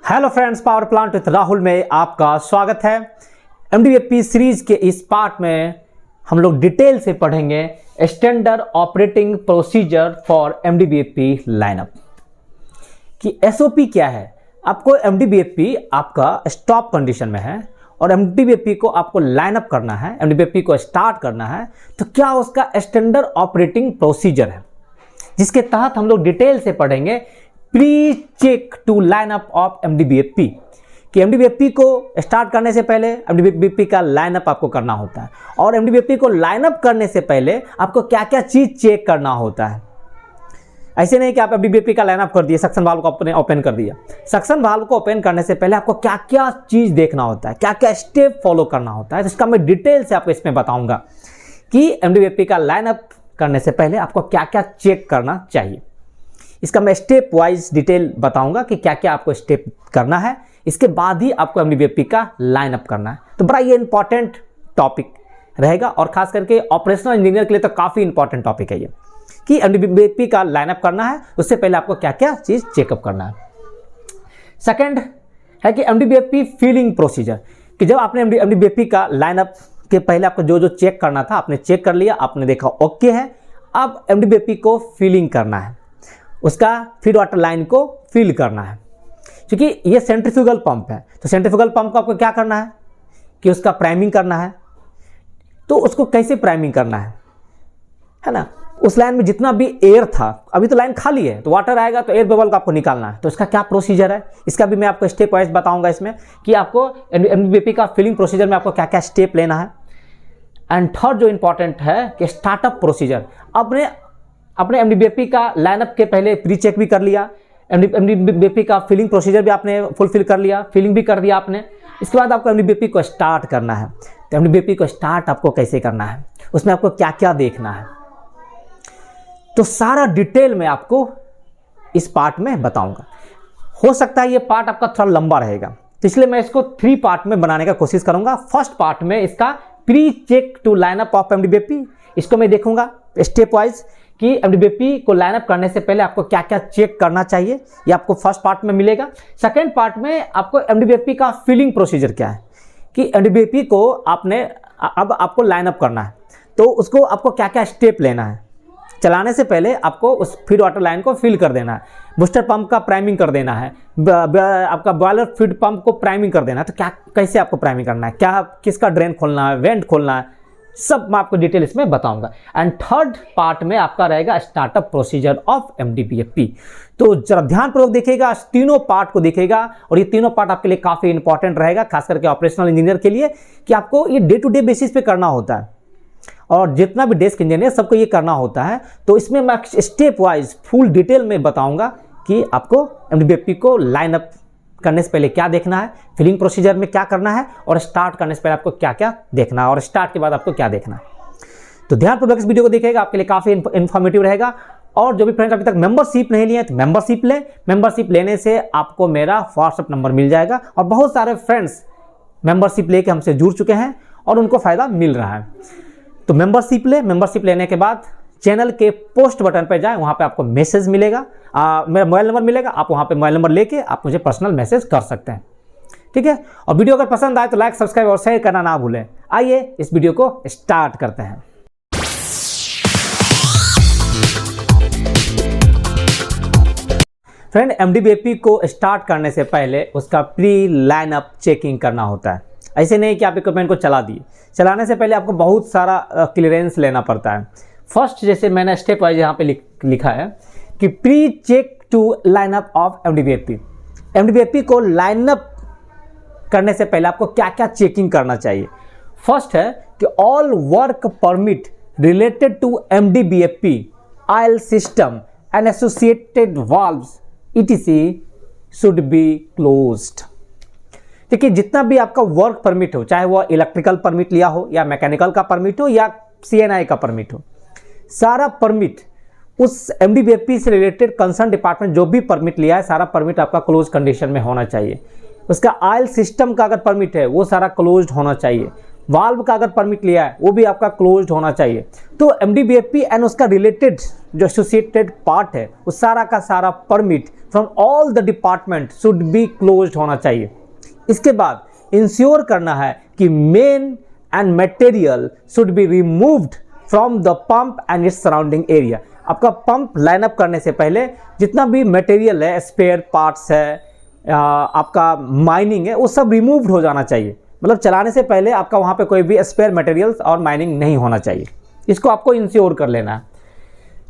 Hello friends, power plant with Rahul में आपका स्वागत है। एमडीबीएपी सीरीज के इस पार्ट में हम लोग डिटेल से पढ़ेंगे standard operating procedure for MDBAP lineup कि एसओपी क्या है। आपको एमडीबीएपी आपका स्टॉप कंडीशन में है और एमडीबीएपी को आपको लाइनअप करना है, एमडीबीएपी को स्टार्ट करना है, तो क्या उसका स्टैंडर्ड ऑपरेटिंग प्रोसीजर है जिसके तहत हम लोग डिटेल से पढ़ेंगे pre check to line up of MDBAP कि एमडीबीएपी को स्टार्ट करने से पहले एमडीबीएपी का लाइन अप आपको करना होता है और एमडीबीएपी को लाइन अप करने से पहले आपको क्या क्या चीज चेक करना होता है। ऐसे नहीं कि आप एमडीबीएपी का लाइन अप कर दिए, सक्शन वाल्व को आपने ओपन कर दिया। सक्शन वाल्व को ओपन करने से पहले आपको क्या क्या चीज देखना होता है, क्या क्या स्टेप फॉलो करना होता है, तो इसका मैं डिटेल से आपको इसमें बताऊंगा कि एमडीबीएपी का लाइन अप करने से पहले आपको क्या क्या चेक करना चाहिए। इसका मैं स्टेप वाइज डिटेल बताऊंगा कि क्या क्या आपको स्टेप करना है, इसके बाद ही आपको एमडीबीएपी का लाइन अप करना है। तो बड़ा ये इंपॉर्टेंट टॉपिक रहेगा और खास करके ऑपरेशनल इंजीनियर के लिए तो काफ़ी इंपॉर्टेंट टॉपिक है ये कि एमडीबीएपी का लाइन अप करना है, उससे पहले आपको क्या क्या चीज़ चेकअप करना है। सेकेंड है कि एमडीबीएपी फीलिंग प्रोसीजर कि जब आपने एमडीबीएपी का लाइन अप के पहले आपको जो जो चेक करना था आपने चेक कर लिया, आपने देखा ओके है, अब एमडीबीएपी को फीलिंग करना है, उसका फीड वाटर लाइन को फिल करना है। क्योंकि ये सेंट्रीफ्यूगल पंप है तो सेंट्रीफ्यूगल पंप को आपको क्या करना है कि उसका प्राइमिंग करना है। तो उसको कैसे प्राइमिंग करना है ना, उस लाइन में जितना भी एयर था, अभी तो लाइन खाली है तो वाटर आएगा तो एयर बबल को आपको निकालना है। तो इसका क्या प्रोसीजर है, इसका भी मैं आपको स्टेप वाइज बताऊंगा इसमें कि आपको एमडीबीएपी का फिलिंग प्रोसीजर में आपको क्या क्या स्टेप लेना है। एंड थर्ड जो इंपॉर्टेंट है कि स्टार्टअप प्रोसीजर। अपने एमडीबीएपी का लाइनअप के पहले प्री चेक भी कर लिया, एमडीबीएपी का फिलिंग प्रोसीजर भी आपने फुलफिल कर लिया, फिलिंग भी कर दिया आपने। इसके बाद आपको एमडीबीएपी को स्टार्ट करना है। तो एमडीबीएपी को स्टार्ट आपको कैसे करना है, उसमें आपको क्या क्या देखना है, तो सारा डिटेल में आपको इस पार्ट में बताऊंगा। हो सकता है ये पार्ट आपका थोड़ा लंबा रहेगा, तो इसलिए मैं इसको 3 पार्ट में बनाने का कोशिश करूंगा। फर्स्ट पार्ट में इसका pre check to lineup of MDBAP, इसको मैं देखूंगा स्टेप वाइज कि एमडीबीएपी को लाइनअप करने से पहले आपको क्या क्या चेक करना चाहिए, ये आपको फर्स्ट पार्ट में मिलेगा। सेकंड पार्ट में आपको एमडीबीएपी का फिलिंग प्रोसीजर क्या है कि एमडीबीएपी को आपने अब आपको लाइनअप करना है तो उसको आपको क्या क्या स्टेप लेना है। चलाने से पहले आपको उस फीड वाटर लाइन को फिल कर देना है, बूस्टर पंप का प्राइमिंग कर देना है, आपका बॉयलर फीड पंप को प्राइमिंग कर देना है। तो क्या कैसे आपको प्राइमिंग करना है, क्या किसका ड्रेन खोलना है, वेंट खोलना है, सब मैं आपको डिटेल इसमें बताऊंगा। एंड थर्ड पार्ट में आपका रहेगा स्टार्टअप प्रोसीजर ऑफ एमडीबीएपी। तो जरा ध्यानपूर्वक देखिएगा, तीनों पार्ट को देखिएगा और ये तीनों पार्ट आपके लिए काफ़ी इंपॉर्टेंट रहेगा, खास करके ऑपरेशनल इंजीनियर के लिए कि आपको ये डे टू डे बेसिस पे करना होता है और जितना भी डेस्क इंजीनियर सबको ये करना होता है। तो इसमें मैं स्टेप वाइज फुल डिटेल में बताऊंगा कि आपको एमडीबीएपी को लाइन अप करने से पहले क्या देखना है, फिलिंग प्रोसीजर में क्या करना है और स्टार्ट करने से पहले आपको क्या क्या देखना है और स्टार्ट के बाद आपको क्या देखना है। तो ध्यानपूर्वक इस वीडियो को देखिएगा, आपके लिए काफ़ी इन्फॉर्मेटिव रहेगा। और जो भी फ्रेंड्स अभी तक मेंबरशिप नहीं लिए हैं तो मेंबरशिप लें। मेंबरशिप लेने से आपको मेरा व्हाट्सएप नंबर मिल जाएगा और बहुत सारे फ्रेंड्स मेंबरशिप लेके हमसे जुड़ चुके हैं और उनको फ़ायदा मिल रहा है। तो मेंबरशिप ले, मेंबरशिप लेने के बाद चैनल के पोस्ट बटन पर जाएं, वहाँ पे आपको मैसेज मिलेगा, मेरा मोबाइल नंबर मिलेगा, आप वहाँ पे मोबाइल नंबर लेके आप मुझे पर्सनल मैसेज कर सकते हैं, ठीक है। और वीडियो अगर पसंद आए तो लाइक, सब्सक्राइब और शेयर करना ना भूलें। आइए इस वीडियो को स्टार्ट करते हैं। फ्रेंड, एमडीबीएपी को स्टार्ट करने से पहले उसका प्री लाइनअप चेकिंग करना होता है। ऐसे नहीं कि आप इक्विपमेंट को चला दिए, चलाने से पहले आपको बहुत सारा क्लियरेंस लेना पड़ता है। फर्स्ट जैसे मैंने स्टेप वाइज यहाँ पे लिखा है कि pre check to lineup of MDBAP. MDBAP को लाइनअप करने से पहले आपको क्या क्या चेकिंग करना चाहिए। फर्स्ट है कि all work permit related to MDBAP, oil system and associated valves ETC should be closed. देखिए, जितना भी आपका वर्क परमिट हो, चाहे वो इलेक्ट्रिकल परमिट लिया हो या मैकेनिकल का परमिट हो या सीएनआई का परमिट हो, सारा परमिट उस एमडीबीएपी से रिलेटेड कंसर्न डिपार्टमेंट जो भी परमिट लिया है, सारा परमिट आपका क्लोज कंडीशन में होना चाहिए। उसका ऑयल सिस्टम का अगर परमिट है वो सारा क्लोज्ड होना चाहिए। वाल्व का अगर परमिट लिया है वो भी आपका क्लोज्ड होना चाहिए। तो MDBFP एंड उसका रिलेटेड जो एसोसिएटेड पार्ट है उस सारा का सारा permit from all the department should be closed होना चाहिए। इसके बाद इंश्योर करना है कि main and material should be removed from the pump and its surrounding area. आपका पंप लाइनअप करने से पहले जितना भी मटेरियल है, स्पेयर पार्ट्स है, आपका माइनिंग है, वो सब रिमूव्ड हो जाना चाहिए। मतलब चलाने से पहले आपका वहाँ पे कोई भी स्पेयर मटेरियल्स और माइनिंग नहीं होना चाहिए। इसको आपको इंश्योर कर लेना है।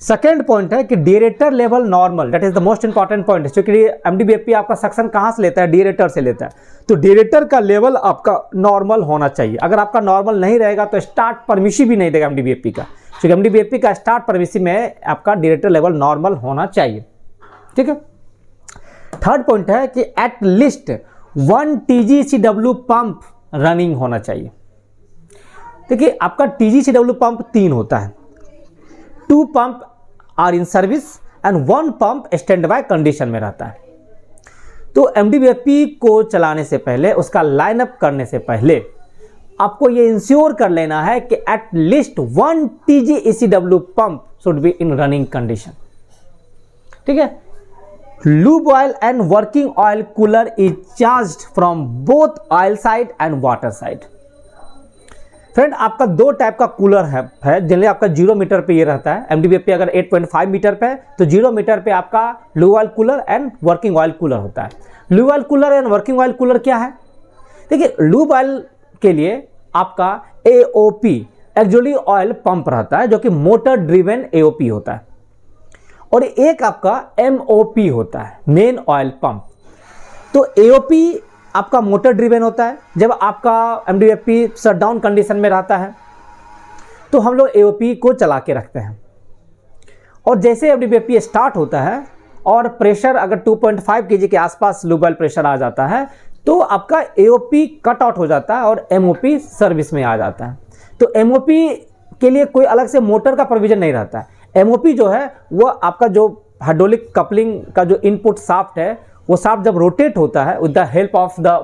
सेकेंड पॉइंट है कि deaerator level normal, that is the most important point, क्योंकि MDBFP आपका सक्शन कहाँ से लेता है? डिएरेटर से लेता है। तो डिएरेटर का लेवल आपका नॉर्मल होना चाहिए। अगर आपका नॉर्मल नहीं रहेगा तो स्टार्ट परमिशन भी नहीं देगा MDBFP का, क्योंकि MDBFP का स्टार्ट परमिशन में आपका डिएरेटर लेवल नॉर्मल होना चाहिए। ठीक है। थर्ड पॉइंट है कि at least 1 TGCW pump running होना चाहिए। देखिए आपका TGCW पंप 3 होता है, 2 pump are in service and 1 pump stand by condition में रहता है। तो MDBFP को चलाने से पहले, उसका लाइनअप करने से पहले आपको ये इंश्योर कर लेना है कि at least 1 TGCW pump should be in running condition. ठीक है। Lube oil and working oil cooler is charged from both oil side and water side. Friend आपका 2 टाइप का कूलर है जनरली आपका 0 मीटर पे ये रहता है। MDBFP अगर 8.5 मीटर पे है तो 0 मीटर पे आपका lube oil cooler and working oil cooler होता है। Lube oil cooler and working oil cooler क्या है? देखिए लूब ऑयल के लिए आपका AOP एक्चुअली ऑयल पंप रहता है जो कि मोटर ड्रिवेन AOP होता है, और एक आपका MOP होता है, मेन ऑयल पंप। तो AOP आपका मोटर ड्रिवेन होता है। जब आपका MDBFP शटडाउन कंडीशन में रहता है तो हम लोग AOP को चला के रखते हैं, और जैसे MDBFP स्टार्ट होता है और प्रेशर अगर 2.5 kg के आसपास लूब ऑयल प्रेशर आ जाता है तो आपका AOP कट आउट हो जाता है और MOP सर्विस में आ जाता है। तो MOP के लिए कोई अलग से मोटर का प्रोविजन नहीं रहता है। MOP जो है वो आपका जो हाइड्रोलिक कपलिंग का जो इनपुट शाफ्ट है, वो शाफ्ट जब रोटेट होता है with the help of the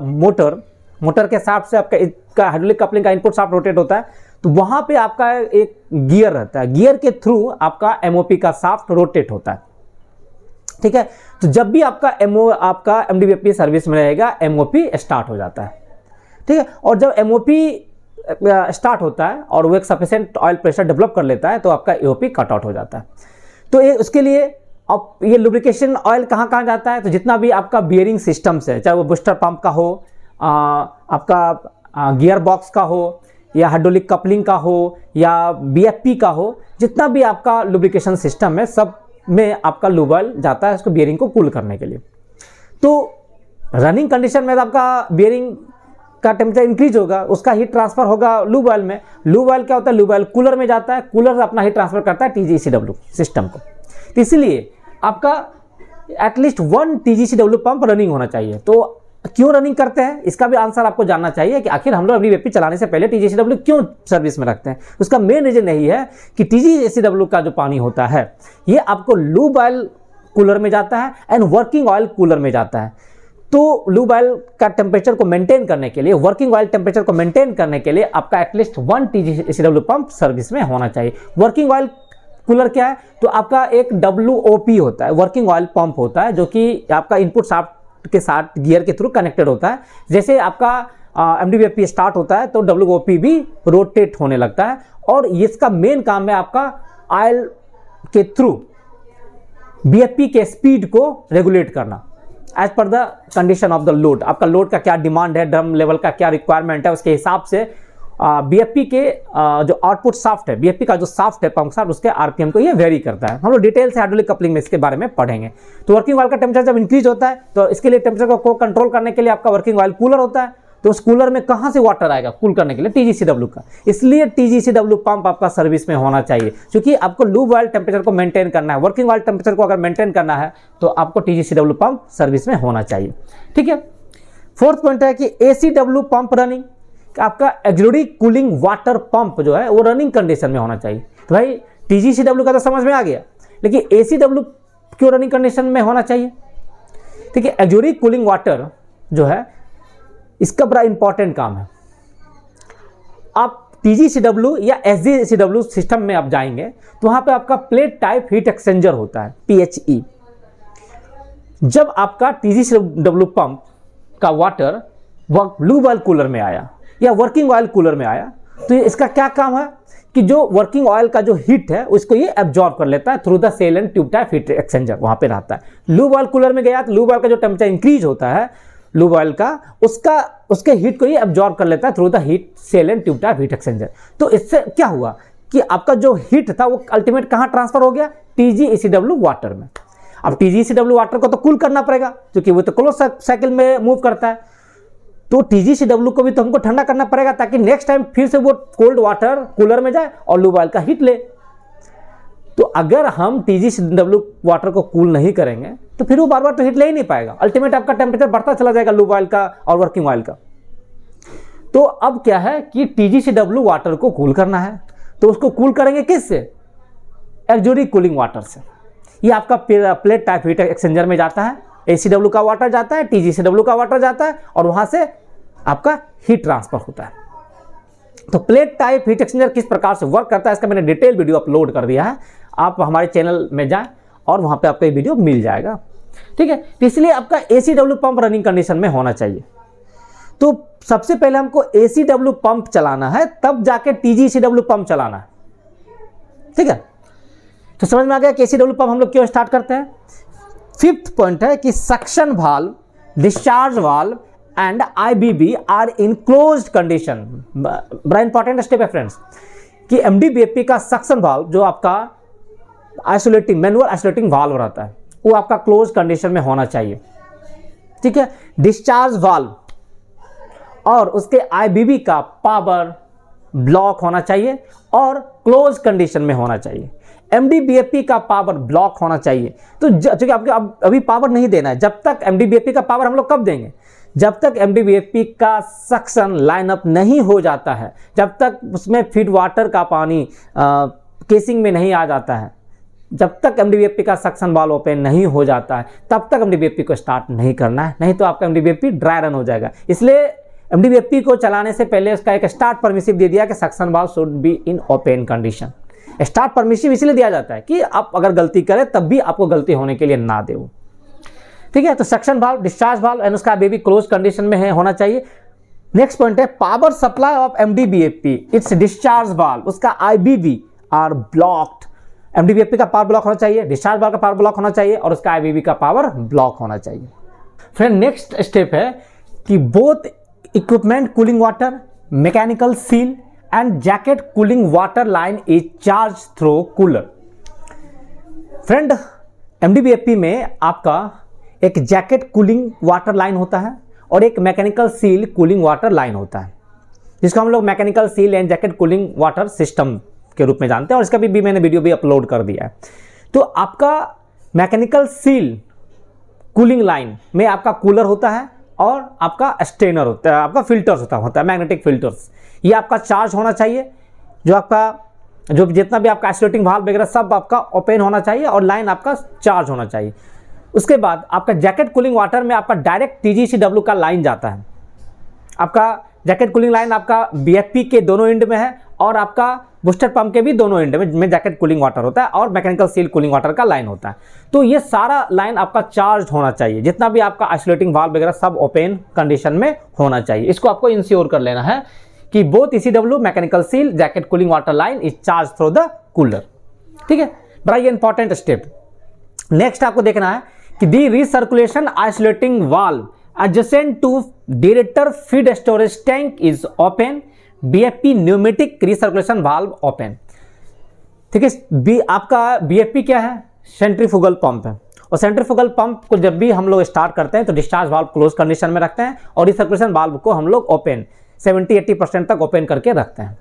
motor के शाफ्ट से आपका हाइड्रोलिक कपलिंग का इनपुट शाफ्ट रोटेट होता है, तो वहाँ पे आपका एक गियर रहता है, गियर के थ्रू आपका MOP का शाफ्ट रोटेट होता है। ठीक है। तो जब भी आपका MDBFP सर्विस में रहेगा MOP स्टार्ट हो जाता है। ठीक है। और जब MOP स्टार्ट होता है और वो एक सफिशिएंट ऑयल प्रेशर डेवलप कर लेता है तो आपका AOP कट आउट हो जाता है। तो ये उसके लिए अब ये लुब्रिकेशन ऑयल कहाँ कहाँ जाता है? तो जितना भी आपका बियरिंग सिस्टम्स है, चाहे वो बूस्टर पंप का हो, आपका गियर बॉक्स का हो, या हाइड्रोलिक कपलिंग का हो, या BFP का हो, जितना भी आपका लुब्रिकेशन सिस्टम है सब में आपका लूब ऑयल जाता है उसको बियरिंग को कूल करने के लिए। तो रनिंग कंडीशन में आपका बियरिंग का टेम्परेचर इंक्रीज होगा, उसका हीट ट्रांसफर होगा लूब ऑयल में। लूब ऑयल क्या होता है? लूब ऑयल कूलर में जाता है, कूलर अपना हीट ट्रांसफर करता है TGCW सिस्टम को। तो इसलिए आपका एटलीस्ट 1 TGCW पंप रनिंग होना चाहिए। तो क्यों रनिंग करते हैं इसका भी आंसर आपको जानना चाहिए कि आखिर हम लोग MDBFP चलाने से पहले TGCW क्यों सर्विस में रखते हैं। उसका मेन रीजन यही है कि TGCW का जो पानी होता है ये आपको लूब ऑयल कूलर में जाता है एंड वर्किंग ऑयल कूलर में जाता है। तो लूब ऑयल का टेम्परेचर को मेंटेन करने के लिए, वर्किंग ऑयल टेम्परेचर को मेंटेन करने के लिए आपका एटलीस्ट 1 TGCW पंप सर्विस में होना चाहिए। वर्किंग ऑयल कूलर क्या है? तो आपका एक WOP होता है, वर्किंग ऑयल पंप होता है, जो कि आपका इनपुट शाफ्ट के साथ गियर के थ्रू कनेक्टेड होता है। जैसे आपका MDBFP स्टार्ट होता है तो WOP भी रोटेट होने लगता है, और इसका मेन काम है आपका ऑयल के थ्रू BFP के स्पीड को रेगुलेट करना as per the condition of the load. आपका लोड का क्या डिमांड है, ड्रम लेवल का क्या रिक्वायरमेंट है, उसके हिसाब से BFP के जो आउटपुट शाफ्ट है, BFP का जो शाफ्ट है पंप शाफ्ट, उसके RPM को ये वेरी करता है। हम लोग डिटेल से हाइड्रोलिक कपलिंग में इसके बारे में पढ़ेंगे। तो वर्किंग ऑयल का टेम्परेचर जब इंक्रीज होता है तो इसके लिए टेम्परेचर को कंट्रोल करने के लिए आपका वर्किंग ऑयल कूलर होता है। तो उस कूलर में कहाँ से वाटर आएगा कूल करने के लिए? TGCW का। इसलिए TGCW पंप आपका सर्विस में होना चाहिए, क्योंकि आपको लूब ऑयल टेम्परेचर को मेंटेन करना है। वर्किंग ऑयल टेम्परेचर को अगर मेंटेन करना है तो आपको TGCW पंप सर्विस में होना चाहिए। ठीक है। फोर्थ पॉइंट है कि ACW पंप रनिंग, आपका एक्सिलरी कूलिंग वाटर पंप जो है वो रनिंग कंडीशन में होना चाहिए। तो भाई TGCW का तो समझ में आ गया, लेकिन ACW क्यों रनिंग कंडीशन में होना चाहिए? ठीक है। एक्सिलरी कूलिंग वाटर जो है इसका बड़ा इंपॉर्टेंट काम है। आप TGCW या SGCW सिस्टम में आप जाएंगे तो वहाँ पे आपका प्लेट टाइप हीट एक्सचेंजर होता है, PHE। जब आपका TGCW पंप का वाटर ब्लू ऑयल कूलर में आया या वर्किंग ऑयल कूलर में आया, तो इसका क्या काम है कि जो वर्किंग ऑयल का जो हीट है उसको ये एब्जॉर्ब कर लेता है through the shell and tube type heat exchanger, वहाँ पे रहता है। लूब ऑयल कूलर में गया तो लूब ऑयल का जो टेम्परेचर इंक्रीज होता है लूब ऑयल का, उसके हीट को ये एब्जॉर्ब कर लेता है through the heat shell and tube type heat exchanger. तो इससे क्या हुआ कि आपका जो हीट था वो अल्टीमेट कहाँ ट्रांसफर हो गया, TGCW वाटर में। अब TGCW वाटर को तो कूल करना पड़ेगा क्योंकि वो तो क्लोज साइकिल में मूव करता है, तो TGCW को भी तो हमको ठंडा करना पड़ेगा ताकि नेक्स्ट टाइम फिर से वो कोल्ड वाटर कूलर में जाए और लूब ऑयल का हीट ले। तो अगर हम TGCW वाटर को कूल नहीं करेंगे तो फिर वो बार बार तो हीट ले ही नहीं पाएगा, अल्टीमेट आपका टेम्परेचर बढ़ता चला जाएगा लूब ऑयल का और वर्किंग ऑयल का। तो अब क्या है कि TGCW वाटर को कूल करना है, तो उसको कूल करेंगे किससे, एक्सोडिक कूलिंग वाटर से। ये आपका प्लेट टाइप हीट एक्सचेंजर में जाता है, ACW का वाटर जाता है, TGCW का वाटर जाता है और वहां से आपका हीट ट्रांसफर होता है। तो प्लेट टाइप हीट एक्सचेंजर किस प्रकार से वर्क करता है इसका मैंने डिटेल वीडियो अपलोड कर दिया है, आप हमारे चैनल में जाएं और वहां पे आपको ये वीडियो मिल जाएगा, ठीक है। तो इसलिए आपका ACW पंप रनिंग कंडीशन में होना चाहिए। तो सबसे पहले हमको ACW पंप चलाना है, तब जाके TGCW पंप चलाना है, ठीक है। तो समझ में आ गया कि ACW पंप हम लोग क्यों स्टार्ट करते हैं। फिफ्थ पॉइंट है कि suction valve, discharge valve and IBB are in closed condition. बड़ा इंपॉर्टेंट स्टेप है फ्रेंड्स कि MDBFP का सक्शन वाल्व जो आपका आइसोलेटिंग मैनुअल आइसोलेटिंग वाल्व रहता है वो आपका क्लोज कंडीशन में होना चाहिए, ठीक है। डिस्चार्ज वाल्व और उसके IBB का पावर ब्लॉक होना चाहिए और क्लोज कंडीशन में होना चाहिए। MDBFP का पावर ब्लॉक होना चाहिए। तो चूंकि आपको अभी पावर नहीं देना है, जब तक MDBFP का पावर हम लोग कब देंगे, जब तक MDBFP का सक्शन लाइनअप नहीं हो जाता है, जब तक उसमें फीड वाटर का पानी केसिंग में नहीं आ जाता है, जब तक MDBFP का सक्शन वाल्व ओपन नहीं हो जाता है, तब तक MDBFP को स्टार्ट नहीं करना है, नहीं तो आपका MDBFP ड्राई रन हो जाएगा। इसलिए MDBFP को चलाने से पहले उसका एक स्टार्ट परमिसिव दे दिया कि suction valve should be in open condition. Start permissive इसलिए दिया जाता है कि आप अगर गलती करें तब भी आपको गलती होने के लिए ना दे, ठीक है। तो suction valve, discharge valve and उसका बेबी क्लोज कंडीशन में है होना चाहिए। नेक्स्ट पॉइंट है power supply of MDBFP, it's discharge valve, उसका IBB आर ब्लॉक्ड। MDBFP का पावर ब्लॉक होना चाहिए, डिस्चार्ज वाल्व का पावर ब्लॉक होना चाहिए और उसका IBB का पावर ब्लॉक होना चाहिए। फिर नेक्स्ट स्टेप है कि both equipment cooling water, mechanical seal and jacket cooling water line is charge through cooler. Friend, MDBFP में आपका एक जैकेट कूलिंग वाटर लाइन होता है और एक mechanical seal cooling water line होता है, जिसको हम लोग mechanical seal and jacket cooling water system के रूप में जानते हैं और इसका भी मैंने वीडियो भी अपलोड कर दिया है। तो आपका मैकेनिकल सील कूलिंग लाइन में आपका कूलर होता है और आपका स्ट्रेनर होता है, आपका फिल्टर्स होता है मैग्नेटिक फिल्टर्स। ये आपका चार्ज होना चाहिए, जो जितना भी आपका आइसोलेटिंग वाल्व वगैरह सब आपका ओपन होना चाहिए और लाइन आपका चार्ज होना चाहिए। उसके बाद आपका जैकेट कूलिंग वाटर में आपका डायरेक्ट TGCW का लाइन जाता है। आपका जैकेट कूलिंग लाइन आपका BFP के दोनों एंड में है और आपका बूस्टर पंप के भी दोनों एंड में जैकेट कूलिंग वाटर होता है और मैकेनिकल सील कूलिंग वाटर का लाइन होता है। तो ये सारा लाइन आपका चार्ज होना चाहिए, जितना भी आपका आइसोलेटिंग वाल्व वगैरह सब ओपन कंडीशन में होना चाहिए। इसको आपको इंश्योर कर लेना है कि both ECW mechanical seal jacket cooling water line is charge through the cooler, ठीक है। बड़ा ये इंपॉर्टेंट स्टेप। नेक्स्ट आपको देखना है कि the recirculation isolating valve adjacent to director feed storage tank is open, BFP pneumatic recirculation valve open, ठीक है। आपका BFP क्या है, सेंट्रीफ्यूगल पंप है और सेंट्रीफ्यूगल पंप को जब भी हम लोग स्टार्ट करते हैं तो डिस्चार्ज वाल्व क्लोज कंडीशन में रखते हैं और रिसर्कुलेशन वाल्व को हम लोग ओपन 70-80% तक ओपन करके रखते हैं।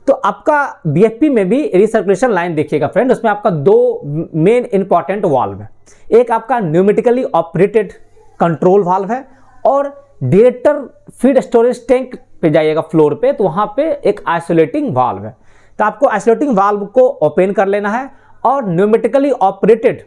तो आपका BFP में भी रिसर्कुलेशन लाइन देखिएगा फ्रेंड, उसमें आपका दो मेन इंपॉर्टेंट वाल्व है। एक आपका न्यूमेटिकली ऑपरेटेड कंट्रोल वाल्व है और डायरेक्टर फीड स्टोरेज टैंक पे जाइएगा फ्लोर पे तो वहां पे एक आइसोलेटिंग वाल्व है। तो आपको आइसोलेटिंग वाल्व को ओपन कर लेना है और न्यूमेटिकली ऑपरेटेड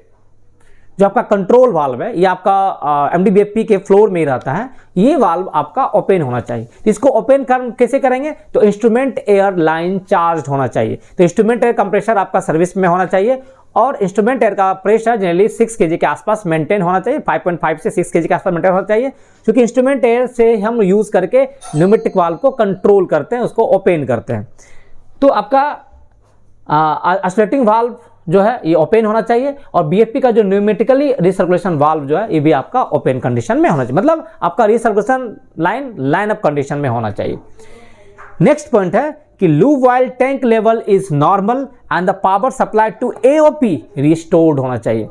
जो आपका कंट्रोल वाल्व है, ये आपका एमडीबीएफपी के फ्लोर में ही रहता है, ये वाल्व आपका ओपन होना चाहिए। तो इसको ओपन कैसे करेंगे, तो इंस्ट्रूमेंट एयर लाइन चार्ज होना चाहिए। तो इंस्ट्रूमेंट एयर कंप्रेशर आपका सर्विस में होना चाहिए और इंस्ट्रूमेंट एयर का प्रेशर जनरली 6 kg के आसपास मेंटेन होना चाहिए, 5.5 से 6 kg के आसपास मेंटेन होना चाहिए, क्योंकि इंस्ट्रूमेंट एयर से हम यूज करके न्यूमेटिक वाल्व को कंट्रोल करते हैं, उसको ओपन करते हैं। तो आपका ऑसिलेटिंग वाल्व जो है ये ओपन होना चाहिए और बीएफपी का जो न्यूमेटिकली रिसर्कुलेशन वाल्व जो है ये भी आपका ओपन कंडीशन में होना चाहिए, मतलब आपका रिसर्कुलेशन लाइन अप कंडीशन में होना चाहिए। नेक्स्ट पॉइंट है कि lube oil tank level is normal and the power supply to AOP restored होना चाहिए।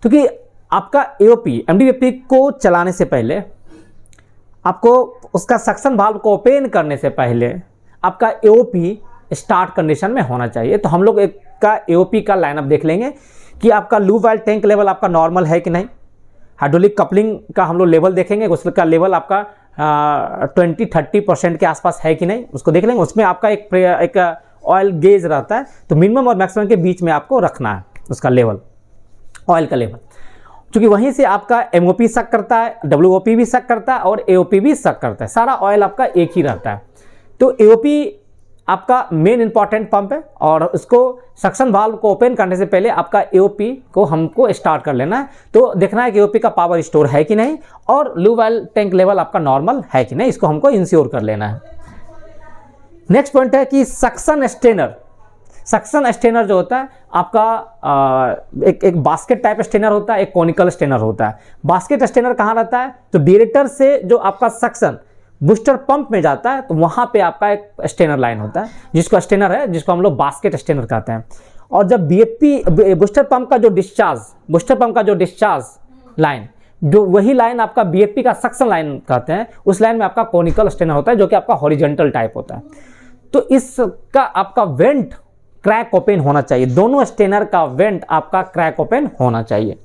क्योंकि आपका एओपी एमडीबीएफपी को चलाने से पहले आपको उसका सक्शन वाल्व को ओपन करने से पहले आपका एओपी स्टार्ट कंडीशन में होना चाहिए। तो हम लोग एक का एओपी का लाइनअप देख लेंगे कि आपका लूब वाइल टैंक लेवल आपका नॉर्मल है कि नहीं, हाइड्रोलिक कपलिंग का हम लोग लेवल देखेंगे, उसका लेवल आपका 20-30% के आसपास है कि नहीं, उसको देख लेंगे। उसमें आपका एक ऑयल गेज रहता है, तो मिनिमम और मैक्सिमम के बीच में आपको रखना है उसका लेवल, ऑयल का लेवल, क्योंकि वहीं से आपका एमओपी शक करता है, डब्ल्यूओपी भी शक करता है और एओपी भी शक करता है, सारा ऑयल आपका एक ही रहता है। तो एओपी आपका मेन इंपॉर्टेंट पंप है और उसको सक्शन वाल्व को ओपन करने से पहले आपका एओपी को हमको स्टार्ट कर लेना है। तो देखना है कि एओपी का पावर स्टोर है कि नहीं और लूब वाइल टैंक लेवल आपका नॉर्मल है कि नहीं, इसको हमको इंश्योर कर लेना है। नेक्स्ट पॉइंट है कि सक्शन स्टेनर जो होता है आपका एक बास्केट टाइप स्टेनर होता है, एक कॉनिकल स्टेनर होता है। बास्केट स्टेनर कहाँ रहता है, तो डायरेक्टर से जो आपका सक्शन बूस्टर पंप में जाता है तो वहां पे आपका एक स्टेनर लाइन होता है, जिसको हम लोग बास्केट स्टेनर कहते हैं। और जब बीएफपी बूस्टर पंप का जो डिस्चार्ज लाइन, जो वही लाइन आपका बीएफपी का सक्शन लाइन कहते हैं, उस लाइन में आपका कॉनिकल स्टेनर होता है जो कि आपका हॉरिजॉन्टल टाइप होता है। तो इसका आपका वेंट क्रैक ओपन होना चाहिए, दोनों स्टेनर का वेंट आपका क्रैक ओपन होना चाहिए।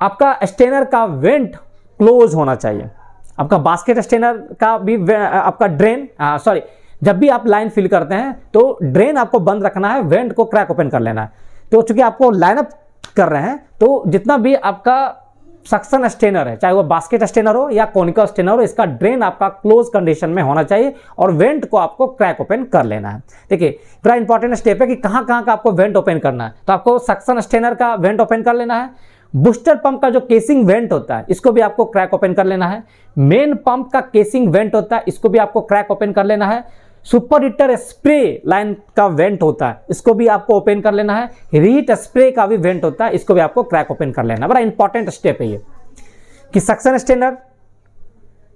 आपका स्टेनर का वेंट क्लोज होना चाहिए। आपका बास्केट स्टेनर का भी आपका ड्रेन जब भी आप लाइन फिल करते हैं तो ड्रेन आपको बंद रखना है, वेंट को क्रैक ओपन कर लेना है। तो चूंकि आपको लाइनअप कर रहे हैं तो जितना भी आपका सक्शन स्टेनर है, चाहे वो बास्केट स्टेनर हो या कॉनिकल स्टेनर हो, इसका ड्रेन आपका क्लोज कंडीशन में होना चाहिए और वेंट को आपको क्रैक ओपन कर लेना है। देखिए बड़ा इंपॉर्टेंट स्टेप है कि कहाँ का आपको वेंट ओपन करना है। तो आपको सक्शन स्टेनर का वेंट ओपन कर लेना है, बूस्टर पंप का जो केसिंग वेंट होता है इसको भी आपको क्रैक ओपन कर लेना है, मेन पंप का केसिंग वेंट होता है इसको भी आपको क्रैक ओपन कर लेना है, सुपर हीटर स्प्रे लाइन का वेंट होता है इसको भी आपको ओपन कर लेना है, रीहीट स्प्रे का भी वेंट होता है इसको भी आपको क्रैक ओपन कर लेना है। बड़ा इंपॉर्टेंट स्टेप है ये कि सक्शन स्टेनर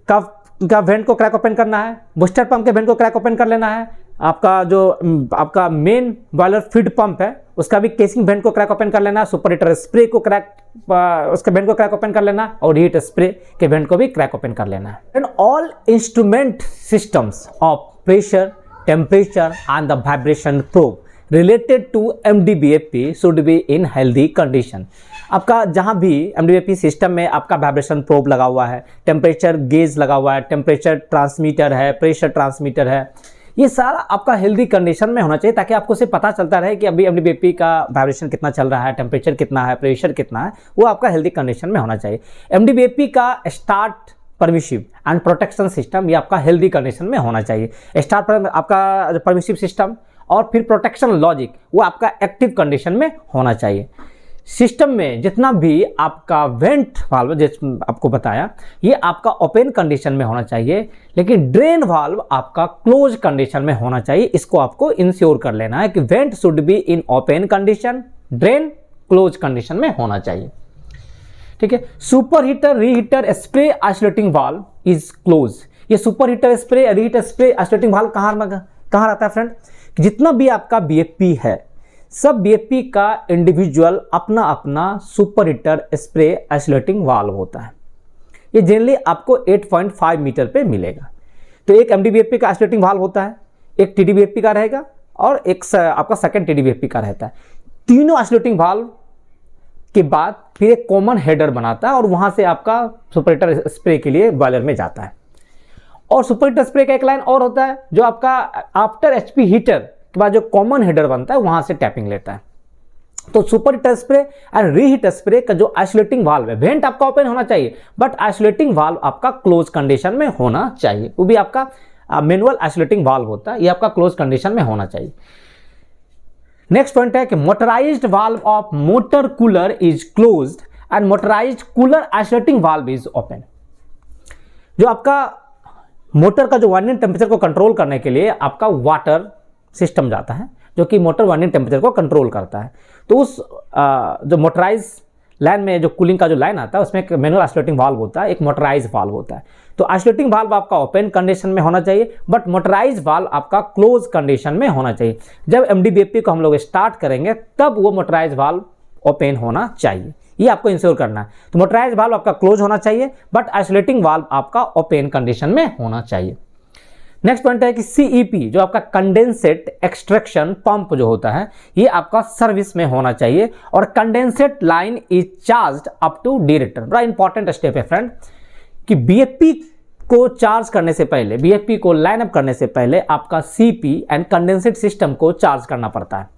का वेंट को क्रैक ओपन करना है, बूस्टर पंप के वेंट को क्रैक ओपन कर लेना है, आपका मेन बॉयलर फीड पंप है उसका भी केसिंग वेंट को क्रैक ओपन कर लेना, सुपर हीटर स्प्रे को उसके वेंट को क्रैक ओपन कर लेना और हीट स्प्रे के वेंट को भी क्रैक ओपन कर लेना है। And all instrument systems of pressure, temperature and the vibration probe related to MDBFP should be in healthy condition. आपका जहां भी एमडीबीएफपी सिस्टम में आपका वाइब्रेशन प्रोब लगा हुआ है, टेम्परेचर गेज लगा हुआ है, टेम्परेचर ट्रांसमीटर है, प्रेशर ट्रांसमीटर है, ये सारा आपका हेल्दी कंडीशन में होना चाहिए ताकि आपको से पता चलता रहे कि अभी एमडीबीएफपी का वाइब्रेशन कितना चल रहा है, टेम्परेचर कितना है, प्रेशर कितना है, वो आपका हेल्दी कंडीशन में होना चाहिए। एमडीबीएफपी का start permissive and protection system ये आपका हेल्दी कंडीशन में होना चाहिए। स्टार्ट पर आपका परमिसिव सिस्टम और फिर प्रोटेक्शन लॉजिक वो आपका एक्टिव कंडीशन में होना चाहिए। सिस्टम में जितना भी आपका वेंट वाल्व जैसे आपको बताया ये आपका ओपन कंडीशन में होना चाहिए, लेकिन ड्रेन वाल्व आपका क्लोज कंडीशन में होना चाहिए। इसको आपको इंश्योर कर लेना है कि vent should be in open condition, drain close condition में होना चाहिए। ठीक है। Superheater reheater spray isolating valve is close. ये superheater spray reheater spray isolating valve कहाँ रहता है फ्रेंड? जितना भी आपका बीएफपी है सब बीएफपी का इंडिविजुअल अपना अपना super heater spray isolating valve होता है। ये जनरली आपको 8.5 मीटर पे मिलेगा। तो एक एमडीबीएफपी का आइसोलेटिंग वाल्व होता है, एक टीडीबीएफपी का रहेगा और एक आपका सेकंड टीडीबीएफपी का रहता है। तीनों आइसोलेटिंग वाल्व के बाद फिर एक कॉमन हेडर बनाता है और वहां से आपका सुपर हीटर स्प्रे के लिए बॉयलर में जाता है। और सुपर हीटर स्प्रे का एक लाइन और होता है जो आपका आफ्टर एचपी हीटर के बाद जो कॉमन हेडर बनता है वहां से टैपिंग लेता है। तो super heater spray and reheat spray का जो आइसोलेटिंग वाल्व है, वेंट आपका ओपन होना चाहिए बट आइसोलेटिंग वाल्व आपका क्लोज कंडीशन में होना चाहिए, वो भी आपका मैनुअल आइसोलेटिंग वाल्व होता है, ये आपका क्लोज कंडीशन में होना चाहिए। नेक्स्ट पॉइंट है कि motorised valve of motor cooler is closed end motorised cooler isolating valve is open. जो आपका मोटर का जो वर्निंग टेम्परेचर को कंट्रोल करने के लिए आपका वाटर सिस्टम जाता है जो कि मोटर वर्निंग टेम्परेचर को कंट्रोल करता है, तो उस जो मोटराइज लाइन में जो कूलिंग का जो लाइन आता है उसमें एक मैनुअल आइसोलेटिंग वाल्व होता है, एक मोटराइज वाल्व होता है। तो आइसोलेटिंग वाल्व आपका ओपन कंडीशन में होना चाहिए बट मोटराइज वाल्व आपका क्लोज कंडीशन में होना चाहिए। जब MDBFP को हम लोग स्टार्ट करेंगे तब वो मोटराइज वाल्व ओपन होना चाहिए, ये आपको इंश्योर करना है। तो मोटराइज वाल्व आपका क्लोज होना चाहिए बट आइसोलेटिंग वाल्व आपका ओपन कंडीशन में होना चाहिए। नेक्स्ट पॉइंट है कि CEP जो आपका कंडेंसेट एक्सट्रैक्शन पंप जो होता है ये आपका सर्विस में होना चाहिए और condensate line is charged up to deaerator. बड़ा इंपॉर्टेंट स्टेप है फ्रेंड कि BFP को चार्ज करने से पहले, BFP को लाइन अप करने से पहले आपका CP एंड कंडेंसेट सिस्टम को चार्ज करना पड़ता है।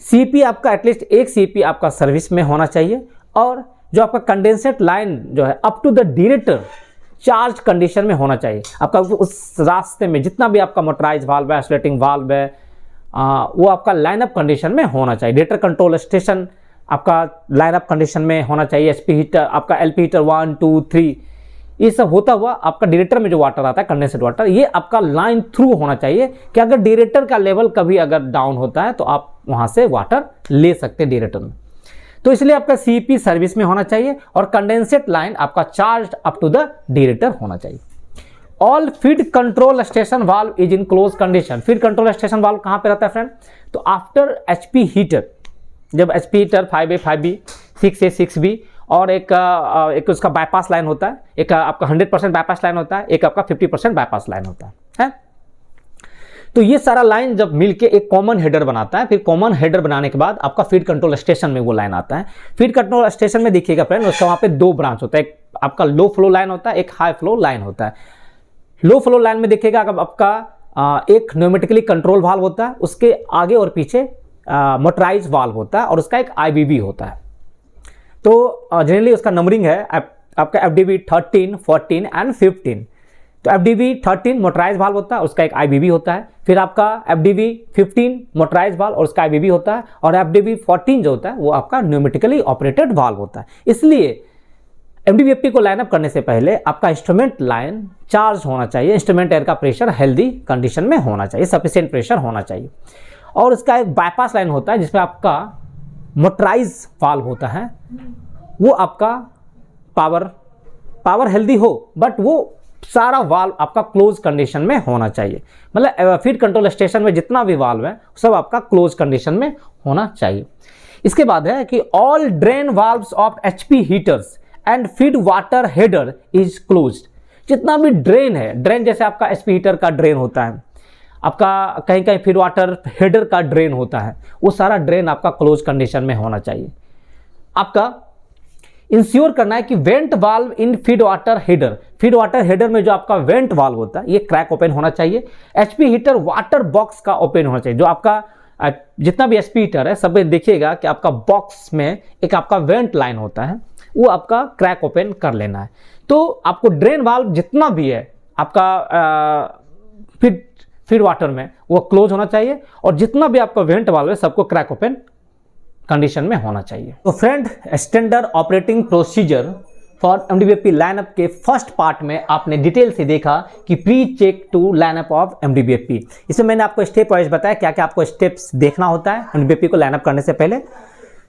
CP आपका एटलीस्ट एक CP आपका सर्विस में होना चाहिए और जो आपका कंडेंसेट लाइन जो है up to the deaerator charge condition में होना चाहिए। आपका उस रास्ते में जितना भी आपका मोटराइज वाल्व है, आइसोलेटिंग वाल्व है, वो आपका लाइनअप कंडीशन में होना चाहिए। डायरेक्टर कंट्रोल स्टेशन आपका लाइनअप कंडीशन में होना चाहिए। SP हीटर आपका LP हीटर 1 2 3 ये सब होता हुआ आपका डायरेक्टर में जो वाटर आता है कंडेंसेट वाटर, ये आपका लाइन थ्रू होना चाहिए कि अगर डायरेक्टर का लेवल कभी अगर डाउन होता है तो आप वहां से वाटर ले सकते हैं डायरेक्टर में। तो इसलिए आपका CEP सर्विस में होना चाहिए और कंडेंसेट लाइन आपका charged up to the deaerator होना चाहिए। All feed control station valve is in close condition. Feed control station valve कहां पे रहता है फ्रेंड? तो आफ्टर HP हीटर, जब HP heater 5A 5B 6A 6B और एक उसका बाईपास लाइन होता है, एक आपका 100% बाईपास लाइन होता है, एक आपका 50% बाईपास लाइन होता है। तो ये सारा लाइन जब मिलके एक कॉमन हेडर बनाता है, फिर कॉमन हेडर बनाने के बाद आपका फीड कंट्रोल स्टेशन में वो लाइन आता है। फीड कंट्रोल स्टेशन में देखिएगा फ्रेंड, उसका वहाँ पे दो ब्रांच होता है, एक आपका लो फ्लो लाइन होता है, एक हाई फ्लो लाइन होता है। लो फ्लो लाइन में देखिएगा आपका एक न्यूमेटिकली कंट्रोल वाल्व होता है, उसके आगे और पीछे मोटराइज वाल्व होता है और उसका एक IBB होता है। तो जनरली उसका नंबरिंग है आपका FDV 13, 14 एंड 15। तो FDV 13 मोटराइज वाल्व होता है, उसका एक IBB होता है। फिर आपका FDV 15 मोटराइज वाल्व और उसका IBB होता है और FDV 14 जो होता है वो आपका न्यूमेटिकली ऑपरेटेड वाल्व होता है। इसलिए MDBFP को लाइन अप करने से पहले आपका इंस्ट्रूमेंट लाइन चार्ज होना चाहिए, इंस्ट्रूमेंट एयर का प्रेशर हेल्दी कंडीशन में होना चाहिए, सफिशिएंट प्रेशर होना चाहिए। और उसका एक बाईपास लाइन होता है जिसमें आपका मोटराइज वाल्व होता है, वो आपका पावर हेल्दी हो बट वो सारा वाल्व आपका क्लोज कंडीशन में होना चाहिए। मतलब फीड कंट्रोल स्टेशन में जितना भी वाल्व है सब आपका क्लोज कंडीशन में होना चाहिए। इसके बाद है कि all drain valves of HP heaters and feed water header is closed. जितना भी ड्रेन है, ड्रेन जैसे आपका HP हीटर का ड्रेन होता है, आपका कहीं कहीं फीड वाटर हेडर का ड्रेन होता है, वो सारा ड्रेन आपका क्लोज कंडीशन में होना चाहिए। आपका इंश्योर करना है कि वेंट वाल्व इन फीड वाटर हेडर में जो आपका वेंट वाल्व होता है ये क्रैक ओपन होना चाहिए। HP हीटर वाटर बॉक्स का ओपन होना चाहिए। जो आपका जितना भी HP हीटर है सब में देखिएगा कि आपका बॉक्स में एक आपका वेंट लाइन होता है, वो आपका क्रैक ओपन कर लेना है। तो आपको ड्रेन वाल्व जितना भी है आपका फीड वाटर में वो क्लोज होना चाहिए और जितना भी आपका वेंट वाल्व है सबको क्रैक ओपन कंडीशन में होना चाहिए। तो friend, standard operating procedure for MDBFP lineup के फर्स्ट पार्ट में आपने डिटेल से देखा कि pre check to lineup of MDBFP। इसमें मैंने आपको स्टेप वाइज बताया क्या क्या आपको स्टेप्स देखना होता है MDBFP को लाइनअप करने से पहले।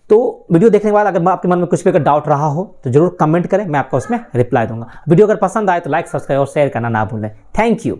तो वीडियो देखने के बाद अगर आपके मन में कुछ भी अगर डाउट रहा हो तो जरूर कमेंट करें, मैं आपको उसमें रिप्लाई दूंगा। वीडियो अगर पसंद आए तो लाइक, सब्सक्राइब और शेयर करना ना भूलें। Thank you.